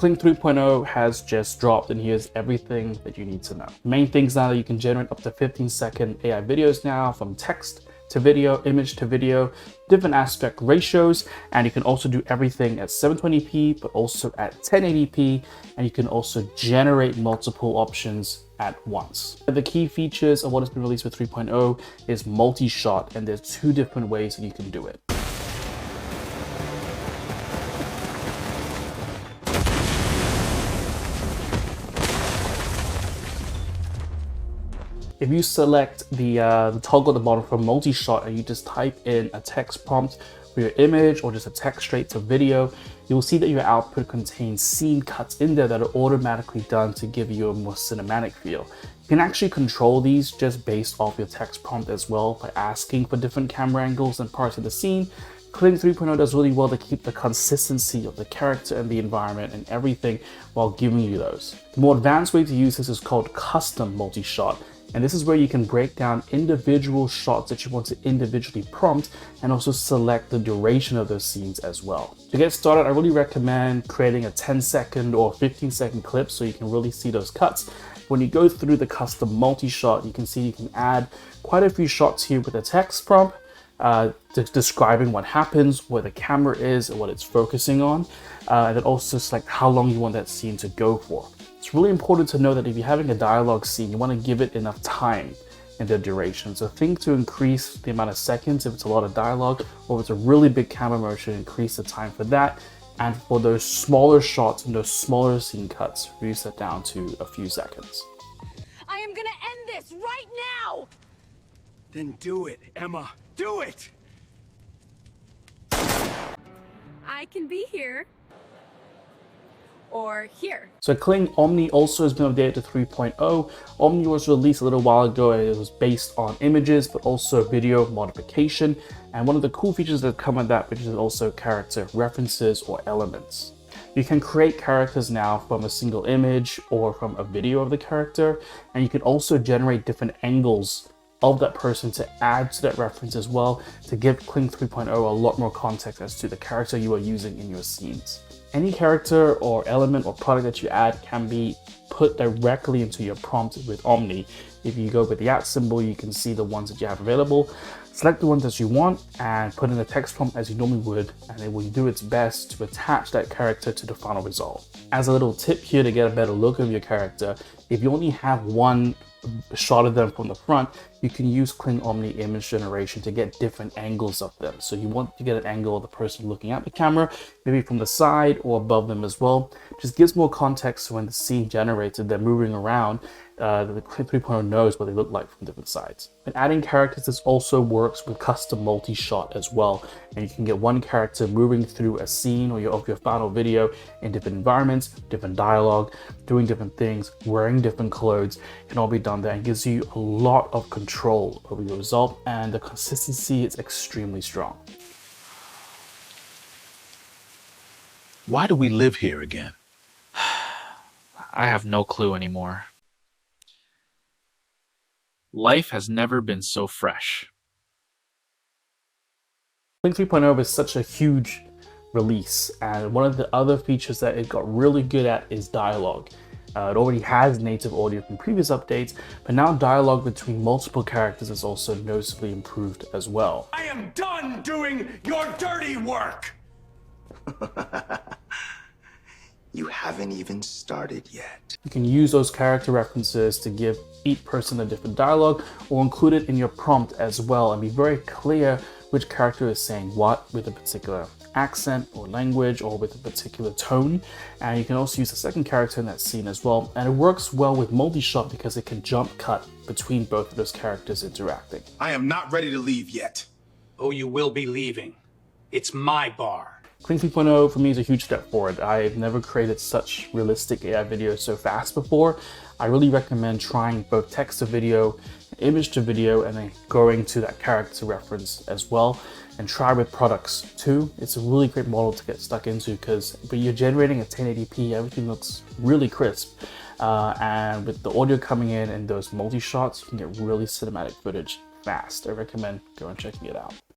KLING 3.0 has just dropped, and here's everything that you need to know. Main things now that you can generate up to 15-second AI videos now, from text to video, image to video, different aspect ratios, and you can also do everything at 720p but also at 1080p, and you can also generate multiple options at once. The key features of what has been released with 3.0 is multi-shot, and there's 2 different ways that you can do it. If you select the toggle at the bottom for multi-shot and you just type in a text prompt for your image or just a text straight to video, you'll see that your output contains scene cuts in there that are automatically done to give you a more cinematic feel. You can actually control these just based off your text prompt as well by asking for different camera angles and parts of the scene. KLING 3.0 does really well to keep the consistency of the character and the environment and everything while giving you those. The more advanced way to use this is called custom multi-shot. And this is where you can break down individual shots that you want to individually prompt and also select the duration of those scenes as well. To get started, I really recommend creating a 10-second or 15-second clip so you can really see those cuts. When you go through the custom multi-shot, you can see you can add quite a few shots here with a text prompt describing what happens, where the camera is, and what it's focusing on, and then also select how long you want that scene to go for. It's really important to know that if you're having a dialogue scene, you want to give it enough time in the duration. So think to increase the amount of seconds if it's a lot of dialogue, or if it's a really big camera motion, increase the time for that. And for those smaller shots and those smaller scene cuts, reduce that down to a few seconds. I am gonna end this right now! Then do it, Emma. Do it! I can be here. Or here. So KLING Omni also has been updated to 3.0. Omni was released a little while ago, and it was based on images but also video modification. And one of the cool features that come with that, which is also character references or elements. You can create characters now from a single image or from a video of the character, and you can also generate different angles of that person to add to that reference as well, to give KLING 3.0 a lot more context as to the character you are using in your scenes. Any character or element or product that you add can be put directly into your prompt with Omni. If you go with the @ symbol, you can see the ones that you have available. Select the ones that you want and put in the text prompt as you normally would, and it will do its best to attach that character to the final result. As a little tip here to get a better look of your character, if you only have one shot of them from the front, you can use KLING Omni image generation to get different angles of them. So you want to get an angle of the person looking at the camera, maybe from the side or above them as well. Just gives more context when the scene generates and they're moving around. The KLING 3.0 knows what they look like from different sides. And adding characters, this also works with custom multi-shot as well. And you can get one character moving through a scene or of your final video in different environments, different dialogue, doing different things, wearing different clothes. It can all be done there and gives you a lot of control over your result, and the consistency is extremely strong. Why do we live here again? I have no clue anymore. Life has never been so fresh. KLING 3.0 is such a huge release, and one of the other features that it got really good at is dialogue. It already has native audio from previous updates, but now dialogue between multiple characters is also noticeably improved as well. I am done doing your dirty work! You haven't even started yet. You can use those character references to give each person a different dialogue, or include it in your prompt as well and be very clear which character is saying what with a particular accent or language or with a particular tone. And you can also use a second character in that scene as well. And it works well with multi-shot because it can jump cut between both of those characters interacting. I am not ready to leave yet. Oh, you will be leaving. It's my bar. KLING 3.0 for me is a huge step forward. I've never created such realistic AI videos so fast before. I really recommend trying both text to video, image to video, and then going to that character reference as well. And try with products too. It's a really great model to get stuck into because when you're generating at 1080p, everything looks really crisp. And with the audio coming in and those multi-shots, you can get really cinematic footage fast. I recommend going and checking it out.